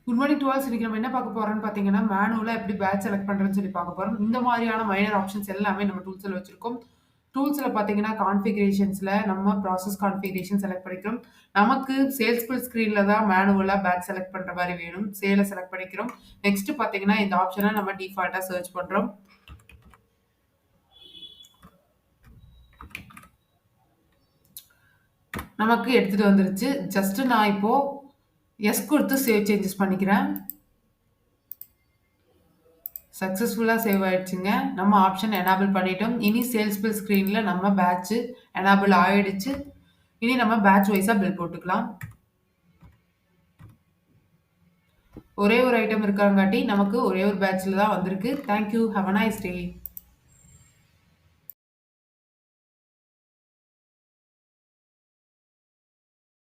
Good morning to Alps. இன்னைக்கு நம்ம என்ன பார்க்க போறோம்னு பார்த்தீங்கன்னா, மேனுவலா எப்படி பேட்ச் செலக்ட் பண்றதுன்னு சொல்லி பார்க்க போறோம். இந்த மாதிரியான மைனர் ஆப்ஷன்ஸ் எல்லாமே நம்ம டூல்ஸ்ல வச்சிருக்கோம். டூல்ஸ்ல பார்த்தீங்கன்னா, கான்ஃபிகரேஷன்ஸ்ல நம்ம ப்ராசஸ் கான்ஃபிகரேஷன் செலக்ட் பண்ணிக்கிறோம். நமக்கு சேல்ஸ் ஃபுல் ஸ்க்ரீன்ல தான் மேனுவலா பேட்ச் செலக்ட் பண்ற மாரி வேணும். சேல செலக்ட் பண்ணிக்கிறோம். நெக்ஸ்ட் பார்த்தீங்கன்னா, இந்த ஆப்ஷன நம்ம டிஃபால்ட்டா சர்ச் பண்றோம். நமக்கு எடுத்துட்டு வந்துருச்சு. ஜஸ்ட் நான் இப்போ எஸ் குடுத்து சேவ் சேஞ்சஸ் பண்ணிக்கிறேன். சக்ஸஸ்ஃபுல்லா சேவ் ஆயிடுச்சுங்க. நம்ம ஆப்ஷன் எனேபிள் பண்ணிட்டோம். இனி சேல்ஸ் பில் ஸ்க்ரீன்ல நம்ம பேட்ச் எனேபிள் ஆயிடுச்சு. இனி நம்ம பேட்ச் வைஸா பில் போட்டுக்கலாம். ஒரே ஒரு ஐட்டம் இருக்கங்காட்டி நமக்கு ஒரே ஒரு பேட்ச்ல தான் வந்திருக்கு. Thank you. Have a nice day.